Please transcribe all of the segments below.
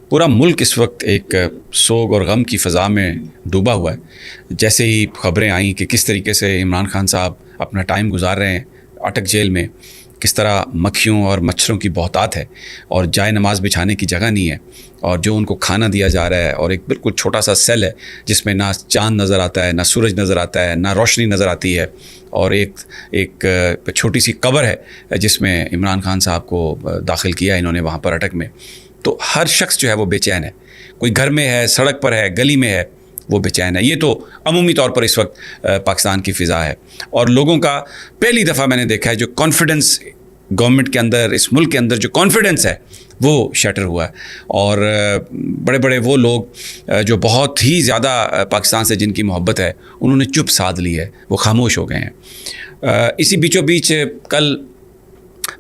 پورا ملک اس وقت ایک سوگ اور غم کی فضا میں ڈوبا ہوا ہے. جیسے ہی خبریں آئیں کہ کس طریقے سے عمران خان صاحب اپنا ٹائم گزار رہے ہیں اٹک جیل میں، کس طرح مکھیوں اور مچھروں کی بہتات ہے اور جائے نماز بچھانے کی جگہ نہیں ہے، اور جو ان کو کھانا دیا جا رہا ہے اور ایک بالکل چھوٹا سا سیل ہے جس میں نہ چاند نظر آتا ہے، نہ سورج نظر آتا ہے، نہ روشنی نظر آتی ہے، اور ایک چھوٹی سی قبر ہے جس میں عمران خان صاحب کو داخل کیا انہوں نے وہاں پر اٹک میں. تو ہر شخص جو ہے وہ بے چین ہے، کوئی گھر میں ہے، سڑک پر ہے، گلی میں ہے، وہ بے چین ہے. یہ تو عمومی طور پر اس وقت پاکستان کی فضا ہے، اور لوگوں کا پہلی دفعہ میں نے دیکھا ہے جو کانفیڈنس گورنمنٹ کے اندر، اس ملک کے اندر جو کانفیڈنس ہے وہ شیٹر ہوا ہے. اور بڑے بڑے وہ لوگ جو بہت ہی زیادہ پاکستان سے جن کی محبت ہے انہوں نے چپ سادھ لی ہے، وہ خاموش ہو گئے ہیں. اسی بیچوں بیچ کل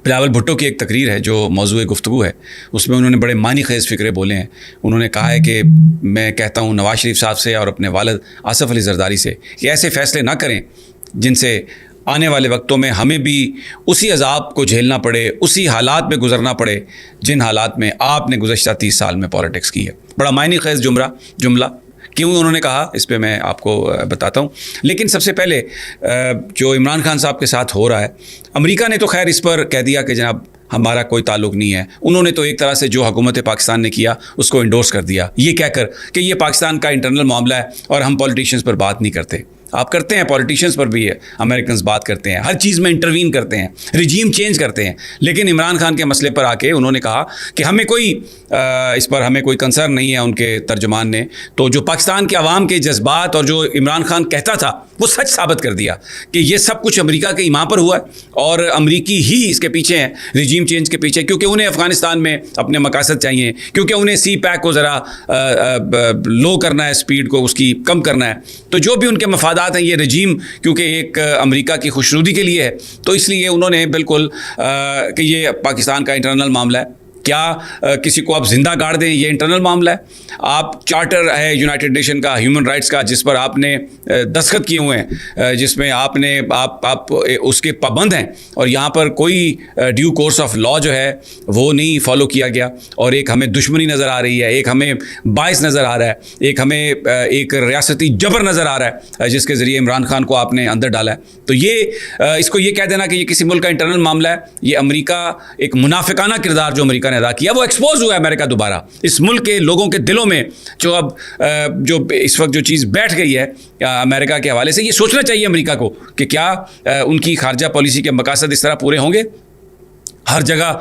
بلاول بھٹو کی ایک تقریر ہے جو موضوع گفتگو ہے، اس میں انہوں نے بڑے معنی خیز فکرے بولے ہیں. انہوں نے کہا ہے کہ میں کہتا ہوں نواز شریف صاحب سے اور اپنے والد آصف علی زرداری سے کہ ایسے فیصلے نہ کریں جن سے آنے والے وقتوں میں ہمیں بھی اسی عذاب کو جھیلنا پڑے، اسی حالات میں گزرنا پڑے جن حالات میں آپ نے گزشتہ 30 سال میں پالیٹکس کی ہے. بڑا معنی خیز جملہ کیوں انہوں نے کہا اس پہ میں آپ کو بتاتا ہوں. لیکن سب سے پہلے جو عمران خان صاحب کے ساتھ ہو رہا ہے، امریکہ نے تو خیر اس پر کہہ دیا کہ جناب ہمارا کوئی تعلق نہیں ہے. انہوں نے تو ایک طرح سے جو حکومت پاکستان نے کیا اس کو انڈورس کر دیا، یہ کہہ کر کہ یہ پاکستان کا انٹرنل معاملہ ہے اور ہم پولیٹیشینز پر بات نہیں کرتے. آپ کرتے ہیں، پولیٹیشینز پر بھی ہے، امریکنز بات کرتے ہیں، ہر چیز میں انٹروین کرتے ہیں، رجیم چینج کرتے ہیں. لیکن عمران خان کے مسئلے پر آ کے انہوں نے کہا کہ ہمیں کوئی اس پر ہمیں کوئی کنسرن نہیں ہے. ان کے ترجمان نے تو جو پاکستان کے عوام کے جذبات اور جو عمران خان کہتا تھا وہ سچ ثابت کر دیا کہ یہ سب کچھ امریکہ کے ایمان پر ہوا ہے اور امریکی ہی اس کے پیچھے ہیں، رجیم چینج کے پیچھے، کیونکہ انہیں افغانستان میں اپنے مقاصد چاہیے، کیونکہ انہیں سی پیک کو ذرا لو کرنا ہے، اسپیڈ کو اس کی کم کرنا ہے. تو جو بھی ان کے مفادات ہیں یہ رجیم کیونکہ ایک امریکہ کی خوشنودی کے لیے ہے، تو اس لیے انہوں نے بالکل کہ یہ پاکستان کا انٹرنل معاملہ ہے. کیا کسی کو آپ زندہ گاڑ دیں، یہ انٹرنل معاملہ ہے. آپ چارٹر ہے یونائٹڈ نیشن کا ہیومن رائٹس کا جس پر آپ نے دستخط کیے ہوئے ہیں، جس میں آپ اس کے پابند ہیں، اور یہاں پر کوئی ڈیو کورس آف لا جو ہے وہ نہیں فالو کیا گیا، اور ایک ہمیں دشمنی نظر آ رہی ہے، ایک ہمیں باعث نظر آ رہا ہے، ایک ہمیں ایک ریاستی جبر نظر آ رہا ہے جس کے ذریعے عمران خان کو آپ نے اندر ڈالا ہے. تو یہ اس کو یہ کہہ دینا کہ یہ کسی ملک کا انٹرنل معاملہ ہے، یہ امریکہ ایک منافقانہ کردار جو امریکہ نے ادا کیا وہ ایکسپوز ہوا ہے. امریکہ دوبارہ اس ملک کے لوگوں کے دلوں میں جو اس وقت جو چیز بیٹھ گئی ہے امریکہ کے حوالے سے، یہ سوچنا چاہیے امریکہ کو کہ کیا ان کی خارجہ پالیسی کے مقاصد اس طرح پورے ہوں گے. ہر جگہ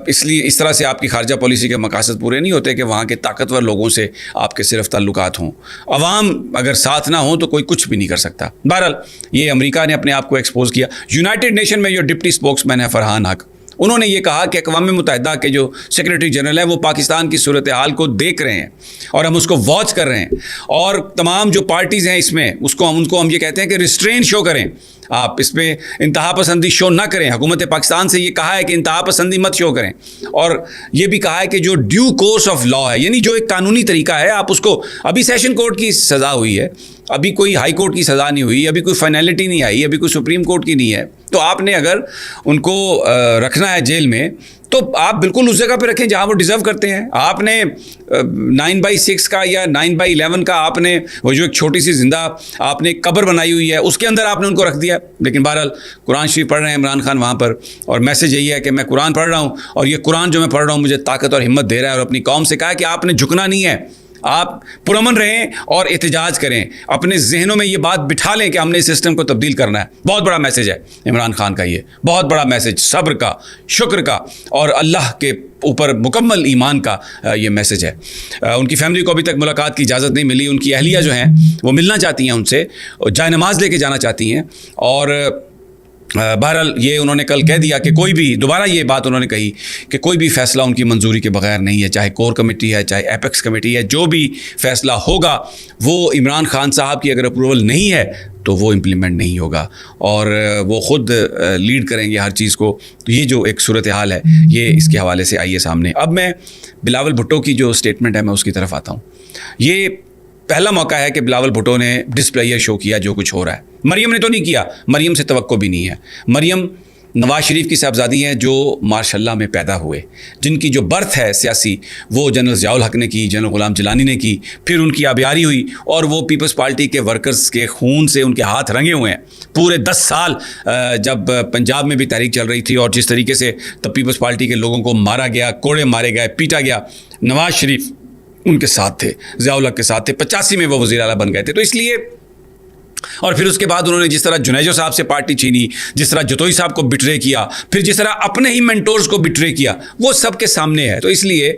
اس طرح سے آپ کی خارجہ پالیسی کے مقاصد پورے نہیں ہوتے کہ وہاں کے طاقتور لوگوں سے آپ کے صرف تعلقات ہوں. عوام اگر ساتھ نہ ہوں تو کوئی کچھ بھی نہیں کر سکتا. بہرحال یہ امریکہ نے اپنے آپ کو ایکسپوز کیا. یونائٹڈ نیشن میں جو ڈپٹی اسپوکس مین ہے فرحان حق، انہوں نے یہ کہا کہ اقوام متحدہ کے جو سیکریٹری جنرل ہے وہ پاکستان کی صورتحال کو دیکھ رہے ہیں اور ہم اس کو واچ کر رہے ہیں، اور تمام جو پارٹیز ہیں اس میں ان کو ہم یہ کہتے ہیں کہ ریسٹرین شو کریں، آپ اس پہ انتہا پسندی شو نہ کریں. حکومت پاکستان سے یہ کہا ہے کہ انتہا پسندی مت شو کریں، اور یہ بھی کہا ہے کہ جو ڈیو کورس آف لا ہے، یعنی جو ایک قانونی طریقہ ہے، آپ اس کو، ابھی سیشن کورٹ کی سزا ہوئی ہے، ابھی کوئی ہائی کورٹ کی سزا نہیں ہوئی، ابھی کوئی فائنلٹی نہیں آئی، ابھی کوئی سپریم کورٹ کی نہیں ہے، تو آپ نے اگر ان کو رکھنا ہے جیل میں تو آپ بالکل اس جگہ پہ رکھیں جہاں وہ ڈیزرو کرتے ہیں. آپ نے 9/6 کا یا 9/11 کا آپ نے وہ جو ایک چھوٹی سی زندہ آپ نے قبر بنائی ہوئی ہے اس کے اندر آپ نے ان کو رکھ دیا. لیکن بہرحال قرآن شریف پڑھ رہے ہیں عمران خان وہاں پر، اور میسیج یہی ہے کہ میں قرآن پڑھ رہا ہوں اور یہ قرآن جو میں پڑھ رہا ہوں مجھے طاقت اور ہمت دے رہا ہے، اور اپنی قوم سے کہا ہے کہ آپ نے جھکنا نہیں ہے، آپ پرامن رہیں اور احتجاج کریں، اپنے ذہنوں میں یہ بات بٹھا لیں کہ ہم نے اس سسٹم کو تبدیل کرنا ہے. بہت بڑا میسیج ہے عمران خان کا، یہ بہت بڑا میسیج، صبر کا، شکر کا اور اللہ کے اوپر مکمل ایمان کا یہ میسیج ہے. ان کی فیملی کو ابھی تک ملاقات کی اجازت نہیں ملی. ان کی اہلیہ جو ہیں وہ ملنا چاہتی ہیں ان سے، جائے نماز لے کے جانا چاہتی ہیں، اور بہرحال یہ انہوں نے کل کہہ دیا کہ کوئی بھی، دوبارہ یہ بات انہوں نے کہی کہ کوئی بھی فیصلہ ان کی منظوری کے بغیر نہیں ہے، چاہے کور کمیٹی ہے، چاہے ایپیکس کمیٹی ہے، جو بھی فیصلہ ہوگا وہ عمران خان صاحب کی اگر اپروول نہیں ہے تو وہ امپلیمنٹ نہیں ہوگا، اور وہ خود لیڈ کریں گے ہر چیز کو. تو یہ جو ایک صورتحال ہے یہ اس کے حوالے سے آئی ہے سامنے. اب میں بلاول بھٹو کی جو اسٹیٹمنٹ ہے میں اس کی طرف آتا ہوں. یہ پہلا موقع ہے کہ بلاول بھٹو نے ڈسپلے شو کیا جو کچھ ہو رہا ہے. مریم نے تو نہیں کیا، مریم سے توقع بھی نہیں ہے. مریم نواز شریف کی صاحبزادی ہیں جو ماشاء اللہ میں پیدا ہوئے, جن کی جو برتھ ہے سیاسی وہ جنرل ضیاء الحق نے کی, جنرل غلام جیلانی نے کی, پھر ان کی آبیاری ہوئی اور وہ پیپلز پارٹی کے ورکرز کے خون سے ان کے ہاتھ رنگے ہوئے ہیں. پورے 10 سال جب پنجاب میں بھی تحریک چل رہی تھی اور جس طریقے سے تب پیپلز پارٹی کے لوگوں کو مارا گیا, کوڑے مارے گئے, پیٹا گیا, نواز شریف ان کے ساتھ تھے, ضیاء الحق کے ساتھ تھے. 85 میں وہ وزیر اعلیٰ بن گئے تھے. تو اس لیے اور پھر اس کے بعد انہوں نے جس طرح جنیجو صاحب سے پارٹی چھینی, جس طرح جتوئی صاحب کو بٹرے کیا, پھر جس طرح اپنے ہی مینٹورز کو بٹرے کیا, وہ سب کے سامنے ہے. تو اس لیے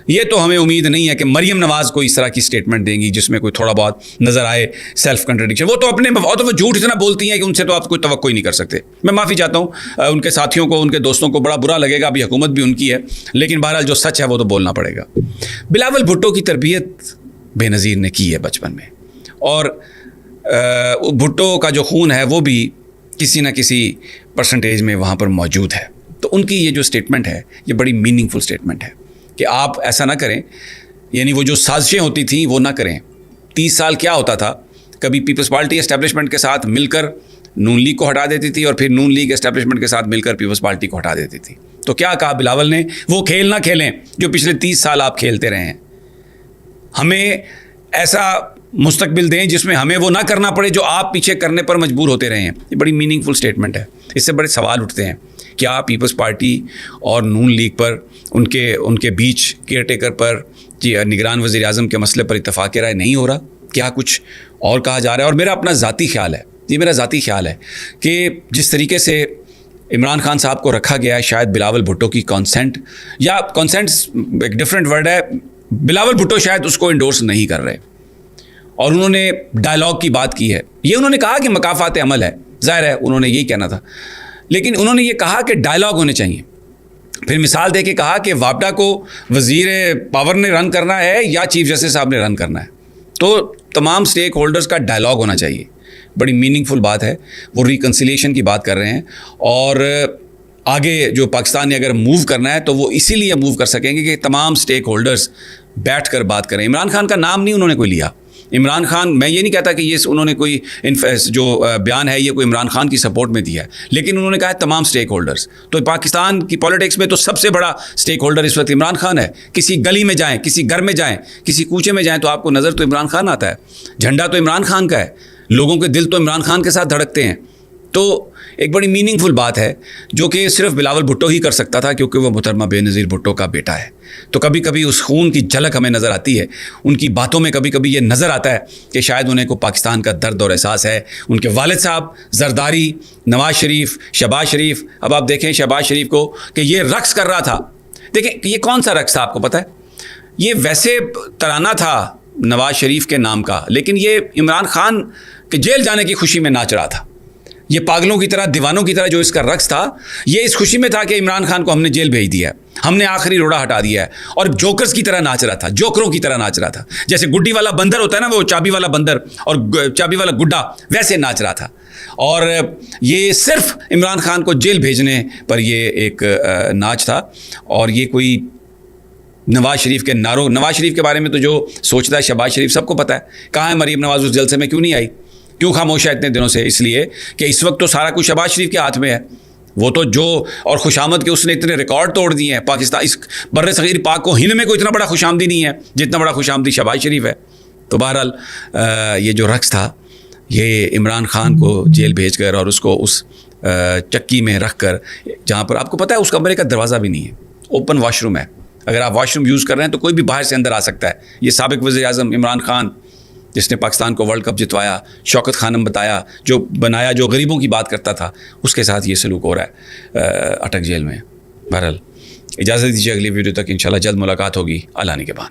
یہ تو ہمیں امید نہیں ہے کہ مریم نواز کو اس طرح کی سٹیٹمنٹ دیں گی جس میں کوئی تھوڑا بہت نظر آئے سیلف کنٹرڈکشن. وہ تو اپنے وہ جھوٹ اتنا بولتی ہیں کہ ان سے تو آپ کوئی توقع ہی نہیں کر سکتے. میں معافی چاہتا ہوں, ان کے ساتھیوں کو, ان کے دوستوں کو بڑا برا لگے گا, ابھی حکومت بھی ان کی ہے, لیکن بہرحال جو سچ ہے وہ تو بولنا پڑے گا. بلاول بھٹو کی تربیت بے نظیر نے کی ہے بچپن میں, اور بھٹو کا جو خون ہے وہ بھی کسی نہ کسی پرسنٹیج میں وہاں پر موجود ہے. تو ان کی یہ جو سٹیٹمنٹ ہے یہ بڑی میننگ فل سٹیٹمنٹ ہے کہ آپ ایسا نہ کریں, یعنی وہ جو سازشیں ہوتی تھیں وہ نہ کریں. 30 سال کیا ہوتا تھا, کبھی پیپلز پارٹی اسٹیبلشمنٹ کے ساتھ مل کر نون لیگ کو ہٹا دیتی تھی اور پھر نون لیگ اسٹیبلشمنٹ کے ساتھ مل کر پیپلز پارٹی کو ہٹا دیتی تھی. تو کیا کہا بلاول نے, وہ کھیل نہ کھیلیں جو پچھلے 30 سال آپ کھیلتے رہے ہیں. ہمیں ایسا مستقبل دیں جس میں ہمیں وہ نہ کرنا پڑے جو آپ پیچھے کرنے پر مجبور ہوتے رہے ہیں. یہ بڑی میننگ فل سٹیٹمنٹ ہے. اس سے بڑے سوال اٹھتے ہیں, کیا پیپلز پارٹی اور نون لیگ پر ان کے بیچ کیئر ٹیکر پر نگران وزیر اعظم کے مسئلے پر اتفاق رائے نہیں ہو رہا؟ کیا کچھ اور کہا جا رہا ہے؟ اور میرا اپنا ذاتی خیال ہے, یہ میرا ذاتی خیال ہے کہ جس طریقے سے عمران خان صاحب کو رکھا گیا ہے, شاید بلاول بھٹو کی کانسینٹ, یا کانسینٹ ایک ڈفرینٹ ورڈ ہے, بلاول بھٹو شاید اس کو انڈورس نہیں کر رہے. اور انہوں نے ڈائلاگ کی بات کی ہے. یہ انہوں نے کہا کہ مکافات عمل ہے, ظاہر ہے انہوں نے یہی کہنا تھا, لیکن انہوں نے یہ کہا کہ ڈائلاگ ہونے چاہیے. پھر مثال دے کے کہا کہ واپڈا کو وزیر پاور نے رن کرنا ہے یا چیف جسٹس صاحب نے رن کرنا ہے. تو تمام سٹیک ہولڈرز کا ڈائلاگ ہونا چاہیے. بڑی میننگ فل بات ہے. وہ ریکنسیلیشن کی بات کر رہے ہیں, اور آگے جو پاکستان نے اگر موو کرنا ہے تو وہ اسی لیے موو کر سکیں گے کہ تمام سٹیک ہولڈرز بیٹھ کر بات کریں. عمران خان کا نام نہیں انہوں نے کوئی لیا. عمران خان, میں یہ نہیں کہتا کہ یہ انہوں نے کوئی جو بیان ہے یہ کوئی عمران خان کی سپورٹ میں دیا ہے, لیکن انہوں نے کہا ہے تمام سٹیک ہولڈرز. تو پاکستان کی پولیٹکس میں تو سب سے بڑا سٹیک ہولڈر اس وقت عمران خان ہے. کسی گلی میں جائیں, کسی گھر میں جائیں, کسی کوچے میں جائیں تو آپ کو نظر تو عمران خان آتا ہے. جھنڈا تو عمران خان کا ہے, لوگوں کے دل تو عمران خان کے ساتھ دھڑکتے ہیں. تو ایک بڑی میننگ فل بات ہے جو کہ صرف بلاول بھٹو ہی کر سکتا تھا, کیونکہ وہ محترمہ بے نظیر بھٹو کا بیٹا ہے. تو کبھی کبھی اس خون کی جھلک ہمیں نظر آتی ہے, ان کی باتوں میں کبھی کبھی یہ نظر آتا ہے کہ شاید انہیں کو پاکستان کا درد اور احساس ہے. ان کے والد صاحب زرداری, نواز شریف, شہباز شریف. اب آپ دیکھیں شہباز شریف کو کہ یہ رقص کر رہا تھا. دیکھیں یہ کون سا رقص تھا آپ کو پتہ ہے؟ یہ ویسے ترانہ تھا نواز شریف کے نام کا, لیکن یہ عمران خان کے جیل جانے کی خوشی میں ناچ رہا تھا. یہ پاگلوں کی طرح, دیوانوں کی طرح جو اس کا رقص تھا, یہ اس خوشی میں تھا کہ عمران خان کو ہم نے جیل بھیج دیا ہے, ہم نے آخری روڑا ہٹا دیا ہے. اور جوکرز کی طرح ناچ رہا تھا, جوکروں کی طرح ناچ رہا تھا. جیسے گڈی والا بندر ہوتا ہے نا, وہ چابی والا بندر اور چابی والا گڈا, ویسے ناچ رہا تھا. اور یہ صرف عمران خان کو جیل بھیجنے پر یہ ایک ناچ تھا. اور یہ کوئی نواز شریف کے نعروں, نواز شریف کے بارے میں تو جو سوچتا ہے شہباز شریف سب کو پتہ ہے. کہاں ہے مریم نواز اس جلسے میں, کیوں نہیں آئی, کیوں خاموش ہے اتنے دنوں سے؟ اس لیے کہ اس وقت تو سارا کچھ شہباز شریف کے ہاتھ میں ہے. وہ تو جو اور خوش آمد کے اس نے اتنے ریکارڈ توڑ دیے ہیں. پاکستان, اس بر صغیر پاک کو ہند میں کوئی اتنا بڑا خوش آمدی نہیں ہے جتنا بڑا خوش آمدی شہباز شریف ہے. تو بہرحال یہ جو رقص تھا یہ عمران خان کو جیل بھیج کر اور اس کو اس چکی میں رکھ کر, جہاں پر آپ کو پتہ ہے اس کمرے کا دروازہ بھی نہیں ہے, اوپن واش روم ہے. اگر آپ واش روم یوز کر رہے ہیں تو کوئی بھی باہر سے اندر آ سکتا ہے. یہ سابق وزیر اعظم عمران خان جس نے پاکستان کو ورلڈ کپ جتوایا, شوکت خانم بتایا, جو بنایا, جو غریبوں کی بات کرتا تھا, اس کے ساتھ یہ سلوک ہو رہا ہے اٹک جیل میں. بہرحال اجازت دیجیے, اگلی ویڈیو تک انشاءاللہ جلد ملاقات ہوگی. اللہ نے کے بعد.